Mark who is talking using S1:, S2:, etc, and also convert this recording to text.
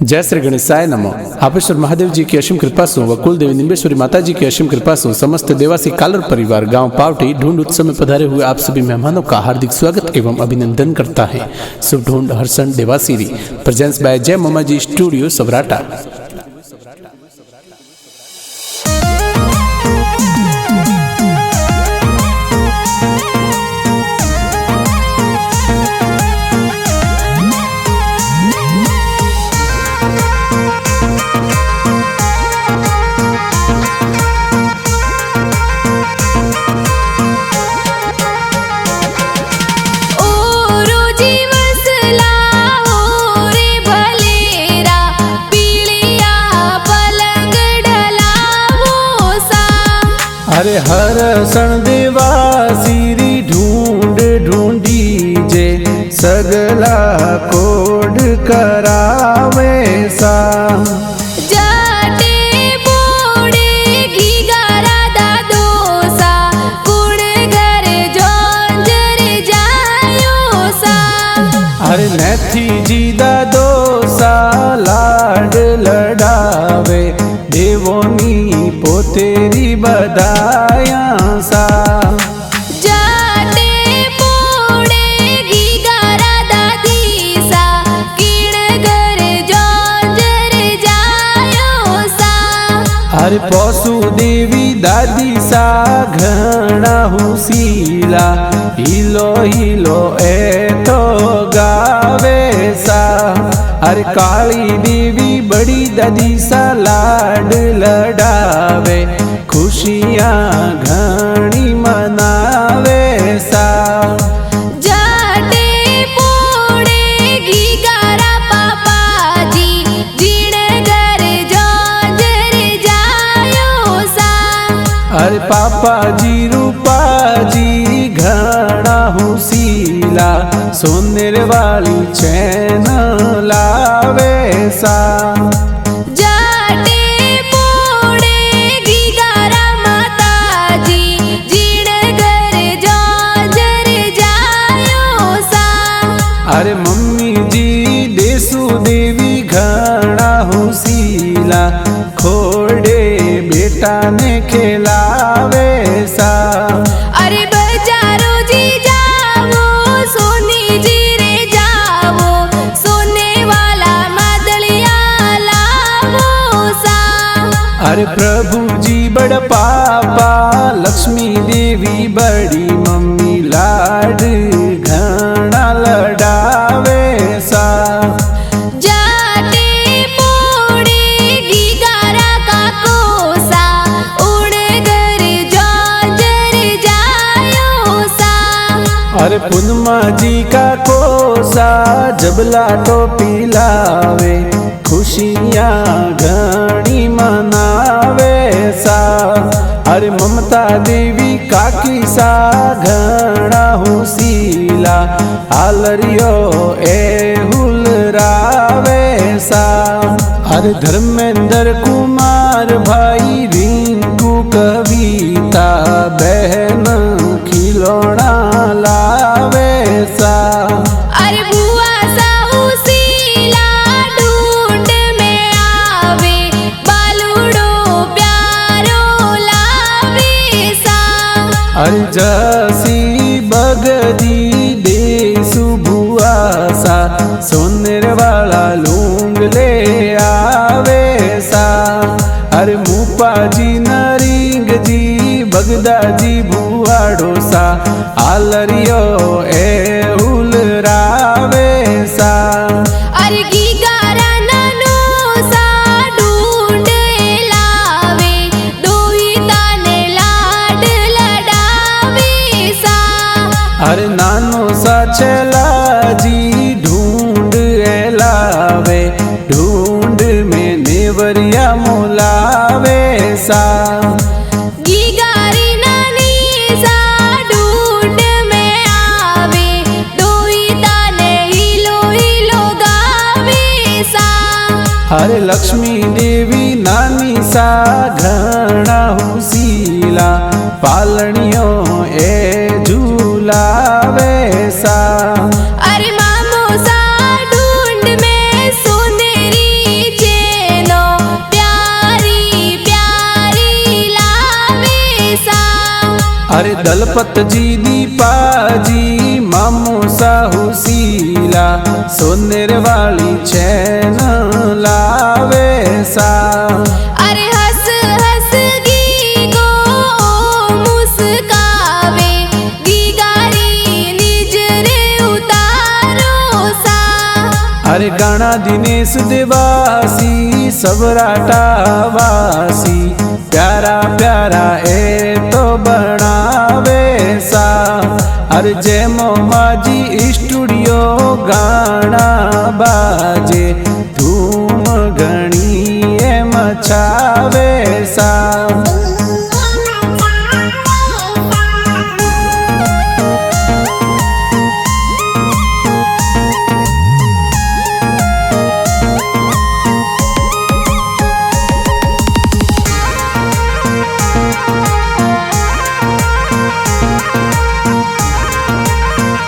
S1: जय श्री गणेशाय नमः। आपेश्वर महादेव जी की असीम कृपा से व कुल देवी निम्बेश्वरी माता जी की असीम कृपा से समस्त देवासी कालर परिवार गांव पावटी ढूंढ उत्सव में पधारे हुए आप सभी मेहमानों का हार्दिक स्वागत एवं अभिनंदन करता है। शुभ ढूंढ हर्षण देवासीरी प्रेजेंस बाय जय मामा जी स्टूडियो सबराटा।
S2: अरे हर्षण देवासीरी ढूंढ ढूंढी जे सगला कोड करावे सा।
S3: जाटे बोड़े घीगारा दादो सा कुण घर जोंजर जायो सा।
S2: अरे नथी जी दादो सा लाड लड़ावे देवोनी पोतेरी बधाया सा।
S3: जाटे बोड़े घीगारा दादी सा किण घर जोंजर जायो सा।
S2: अरे पशु देवी दादी सा घना हुसीला हिलो हिलो ए तो गावे सा। अरे काली देवी बड़ी दादी सा लाड लड़ावे खुशियाँ घनी मनावे सा।
S3: जाटे बोड़े घीगारा पापा जी जीण घर जोंजर जायो सा।
S2: अरे पापा जी रूपा जी घना हुसीला सोनेर वाली चैन लावे सा।
S3: जाटे बोड़े घीगारा माता जी जीण घर जोंजर जायो सा।
S2: अरे मम्मी जी देसु देवी घना हुसीला खोड़े बेटा ने खिलावे सा।
S3: अरे बजारो जी जावो सोनी जी रे जावो सोने वाला मादलिया लावो सा।
S2: अरे प्रभु जी बड़ पापा लक्ष्मी देवी बड़ी मम्मी लाड घना लड़ावे सा।
S3: जाटे बोड़े घीगारा काको सा उड़ घर जोंजर जायो सा।
S2: अरे पुनमा जी का कोसा जबला टोपी लावे खुशियाँ घनी मनावे सा। अरे ममता देवी काकी सा घना हुसीला आलरियो ए हुलरावे सा। अरे धर्मेंद्र कुमार भाई रिंकू कविता बहन खिलौना लावे सा।
S3: अरे बुआ साहूसीला ढूंढ में आवे बालूड़ो प्यारो लावे सा।
S2: अरे जसी बगदी देसु बुआ सा सोनेर वाला लूंग ले आवे सा। अरे मुपा जी नरिंग जी बगदा जी भुआड़ो सा आलरियो ए हुलरावे सा।
S3: अरे घीगारा नानो सा ढूंढ लावे दोहिता ने लाड लड़ावे सा।
S2: अरे नानो सा चला जी ढूंढ लावे ढूंढ में नेवरिया मुलावे सा।
S3: घीगारी नानी सा ढूंढ में आवे दोहिता ने हिलो हिलो गावे सा।
S2: अरे लक्ष्मी देवी नानी सा घना हुसीला पालनियो ए झूलावे सा।
S3: अरे मामो सा ढूंढ में सोनेरी
S2: अरे दलपत जी दीपाजी मामू साहू सीला सोनेर वाली चैन लावे सा।
S3: अरे हंस हंस गीगो मुस्कावे गीगारी निज रे उतारो सा।
S2: अरे गाना दिनेश देवासी सबराटा वासी प्यारा प्यारा ए तो बनावे सा। अरे जेमो माजी स्टूडियो गाना बाजे धूम घणी ए मचावे सा।